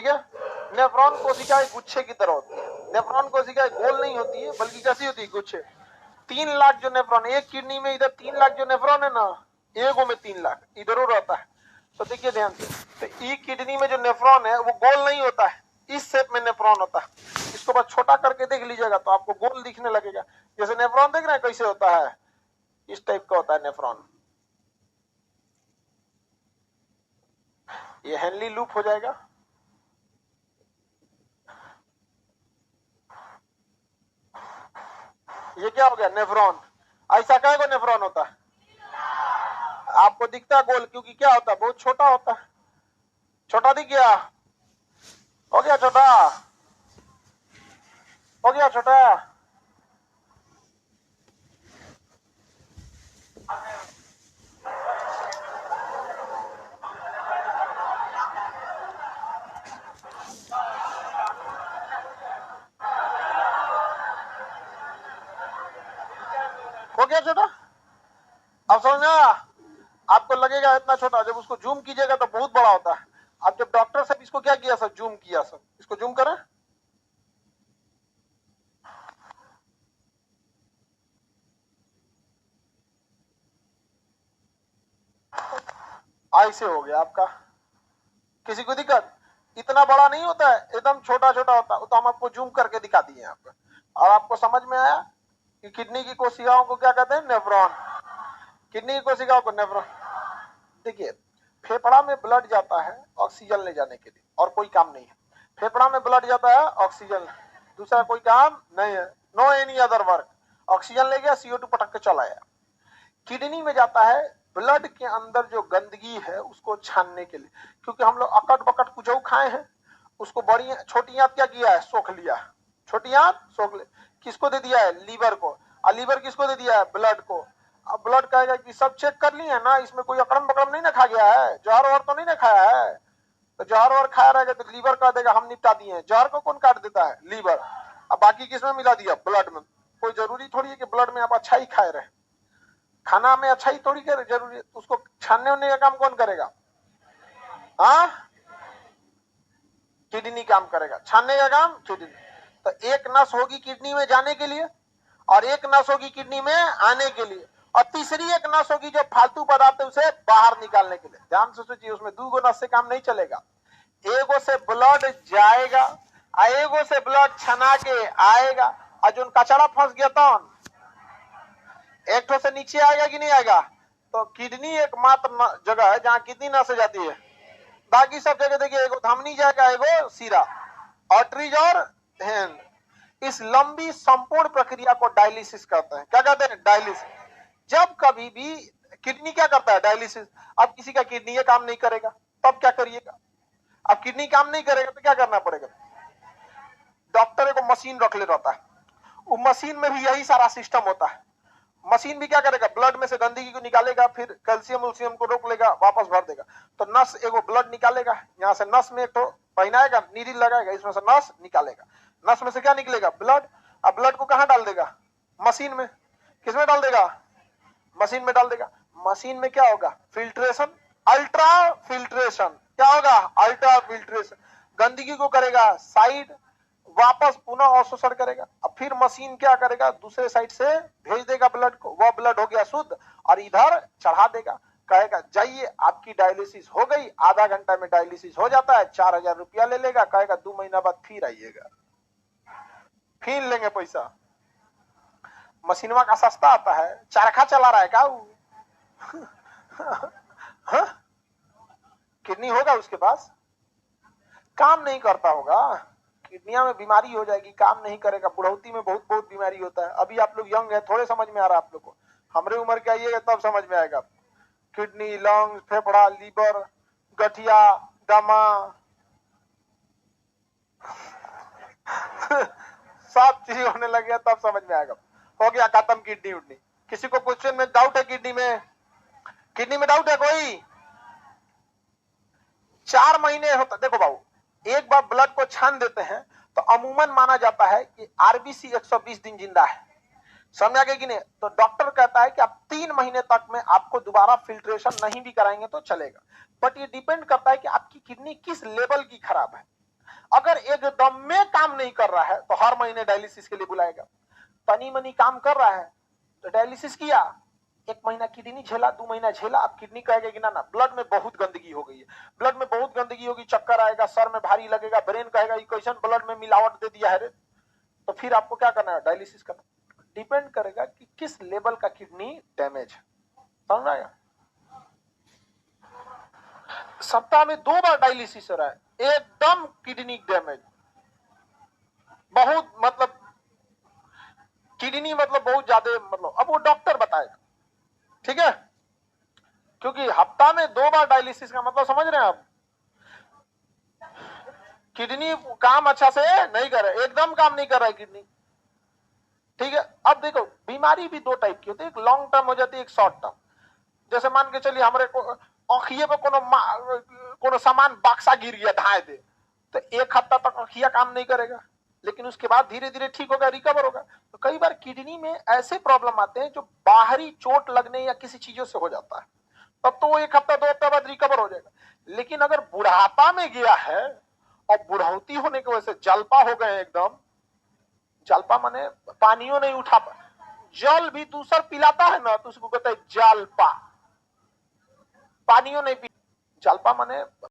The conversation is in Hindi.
ठीक है। नेफ्रॉन कोशिकाएं गुच्छे की तरह होती है। नेफ्रॉन कोशिकाएं गोल नहीं होती है, बल्कि कैसी होती है? गुच्छे। 3 लाख जो नेफ्रॉन, एक किडनी में इधर 3 लाख जो नेफ्रॉन है ना, एगो में 3 लाख इधरों रहता है। तो देखिए ध्यान से, तो ई किडनी में जो नेफ्रॉन है वो गोल नहीं होता है, इस शेप में नेफ्रॉन होता है। इसको बस छोटा करके देख लीजिएगा तो आपको गोल दिखने लगेगा। जैसे नेफ्रॉन देख रहे हैं कैसे होता है, इस टाइप का होता है नेफ्रॉन। ये हेनली लूप हो जाएगा। ये क्या हो गया? नेफ्रॉन। ऐसा कई को नेफ्रॉन होता है? आपको दिखता है गोल, क्योंकि क्या होता है? बहुत छोटा होता है। छोटा दिख गया? हो गया छोटा? हो गया छोटा? हो गया छोटा? अब समझ में आया? आपको लगेगा इतना छोटा, जब उसको जूम कीजिएगा तो बहुत बड़ा होता है। अब जब डॉक्टर साहब इसको क्या किया सर? जूम किया सर। इसको जूम करें, ऐसे हो गया आपका। किसी को दिक्कत? इतना बड़ा नहीं होता है, एकदम छोटा छोटा होता है। तो हम आपको जूम करके दिखा दिए आपको। और आपको समझ में आया कि किडनी की कोशिकाओं को क्या कहते हैं? नेफ्रॉन। किडनी की कोशिकाओं को नेफ्रॉन। देखिए, फेफड़ा में ब्लड जाता है ऑक्सीजन ले जाने के लिए, और कोई काम नहीं है। फेफड़ा में ब्लड जाता है ऑक्सीजन, दूसरा कोई काम नहीं है। No any other work. Oxygen ले गया, CO2 पटक के चला आया। किडनी में जाता है ब्लड के अंदर जो गंदगी है उसको छानने के लिए, क्योंकि हम लोग अकट बकट कुछ खाए हैं, उसको बड़ी छोटी आंत क्या किया है? सोख लिया। छोटी आंत सोख ले, किसको दे दिया है? लीवर को। और लीवर किसको दे दिया है? ब्लड को। अब ब्लड कहेगा कि सब चेक कर लिए ना, इसमें कोई अकड़म बकड़म नहीं ना खा गया है, जहर वहर तो नहीं ना खाया है। तो जहर वहर खाया रहेगा तो लीवर कह देगा हम निपटा दिए। जहर को कौन काट देता है? लीवर। अब बाकी किसमें मिला दिया? ब्लड में। कोई जरूरी थोड़ी है कि ब्लड में आप अच्छा ही खाए रहे। खाना में अच्छा ही थोड़ी जरूरी है, उसको छानने उनने का काम कौन करेगा? हाँ, किडनी काम करेगा। छानने का काम किडनी। तो एक नस होगी किडनी में जाने के लिए, और एक नस होगी किडनी में आने के लिए, और तीसरी एक नस होगी जो फालतू पदार्थ है उसे बाहर निकालने के लिए। ध्यान से सोचिए, उसमें 2 नस से काम नहीं चलेगा। एगो से ब्लड जाएगा, एगो से ब्लड छना के आएगा, और जो कचरा फंस गया तो एक ठो से नीचे आएगा कि नहीं आएगा? तो किडनी एकमात्र जगह है जहां किडनी नस जाती है। बाकी सब जगह देखिए, एगो धमनी जाएगा, एगो सीरा, आर्टरीज और हैंड। इस लंबी संपूर्ण प्रक्रिया को डायलिसिस कहते हैं। क्या कहते हैं? डायलिसिस। जब कभी भी किडनी क्या करता है? डायलिसिस। अब किसी का किडनी ये काम नहीं करेगा, तब क्या करिएगा? अब किडनी काम नहीं करेगा तो क्या करना पड़ेगा? डॉक्टर को मशीन रख ले रहता है, वो मशीन में भी यही सारा सिस्टम होता है। मशीन भी क्या करेगा? ब्लड में से गंदगी को निकालेगा, फिर कैल्शियम उल्शियम को रोक लेगा, वापस भर देगा। तो नस एगो ब्लड निकालेगा, यहाँ से नस में एक तो पहनाएगा, नीडल लगाएगा, इसमें से नस निकालेगा। नस में से क्या निकलेगा? ब्लड। अब ब्लड को कहाँ डाल देगा? मशीन में। किसमें डाल देगा? मशीन में डाल देगा। मशीन में क्या होगा? Filtration, ultra filtration. क्या होगा? Ultra filtration. गंदगी को करेगा साइड, वापस पुनः अवशोषण करेगा। अब फिर मशीन क्या करेगा? दूसरे साइड से भेज देगा ब्लड को, वह ब्लड हो गया शुद्ध, और इधर चढ़ा देगा। कहेगा जाइए आपकी डायलिसिस हो गई। आधा घंटा में डायलिसिस हो जाता है, 4000 रुपया ले लेगा। कहेगा 2 महीना बाद फिर आइएगा, फिर लेंगे पैसा। मशीनवा का सस्ता आता है, चरखा चला रहा है क्या वो? किडनी होगा उसके पास, काम नहीं करता होगा, किडनिया में बीमारी हो जाएगी, काम नहीं करेगा। बुढ़ौती में बहुत बहुत बीमारी होता है। अभी आप लोग यंग है, थोड़े समझ में आ रहा है आप लोग को। हमरे उम्र के आइएगा तब समझ में आएगा। किडनी, लंग्स, फेफड़ा, लीवर, गठिया, दमा सब चीज होने लगे तब समझ में आएगा। हो गया खत्म किडनी उडनी। किसी को क्वेश्चन में डाउट है? किडनी में, किडनी में डाउट है कोई? 4 महीने होता। देखो बाबू, एक बार ब्लड को छान देते हैं तो अमूमन माना जाता है कि आरबीसी 120 दिन जिंदा है। समझ आ गया कि नहीं? तो डॉक्टर कहता है कि आप 3 महीने तक में आपको दोबारा फिल्ट्रेशन नहीं भी कराएंगे तो चलेगा। बट ये डिपेंड करता है कि आपकी किडनी किस लेवल की खराब है। अगर एकदम में काम नहीं कर रहा है तो हर महीने डायलिसिस के लिए बुलाएगा। तनी मनी काम कर रहा है तो डायलिसिस किया, 1 महीना किडनी झेला, 2 महीना झेला, अब किडनी कहेगा कि ना ना ब्लड में बहुत गंदगी हो गई है, ब्लड में बहुत गंदगी होगी, चक्कर आएगा, सर में भारी लगेगा, ब्रेन कहेगा ये कैसन ब्लड में मिलावट दे दिया है रे, तो फिर आपको क्या करना है, डायलिसिस करना। डिपेंड करेगा कि किस लेवल का किडनी डैमेज है, समझ आया। सप्ताह में 2 बार डायलिसिस हो रहा है, एकदम किडनी डैमेज, बहुत मतलब किडनी मतलब बहुत ज्यादा, मतलब अब वो डॉक्टर बताएगा, ठीक है, क्योंकि हफ्ता में 2 बार डायलिसिस का मतलब समझ रहे हैं आप, किडनी काम अच्छा से नहीं कर रहा है, एकदम काम नहीं कर रहा है किडनी, ठीक है। अब देखो बीमारी भी 2 टाइप की होती है, एक लॉन्ग टर्म हो जाती है, एक शॉर्ट टर्म। जैसे मान के चलिए हमारे को आँखिए पे कोनो सामान बक्सा गिर गया धाए दे, तो 1 हफ्ता तक आँखिया काम नहीं करेगा, लेकिन उसके बाद धीरे धीरे ठीक होगा, रिकवर होगा। तो कई बार किडनी में ऐसे प्रॉब्लम आते हैं जो बाहरी चोट लगने या किसी चीजों से हो जाता है, तब तो वो 1 हफ्ता 2 हफ्ता बाद रिकवर हो जाएगा। लेकिन अगर बुढ़ापा में गया है और बुढ़ौती होने की वजह से जलपा हो गए एकदम, जलपा माने पानियों नहीं उठा, जल भी दूसर पिलाता है ना तो उसको कहते हैं जलपा, पानियों नहीं पी, जलपा माने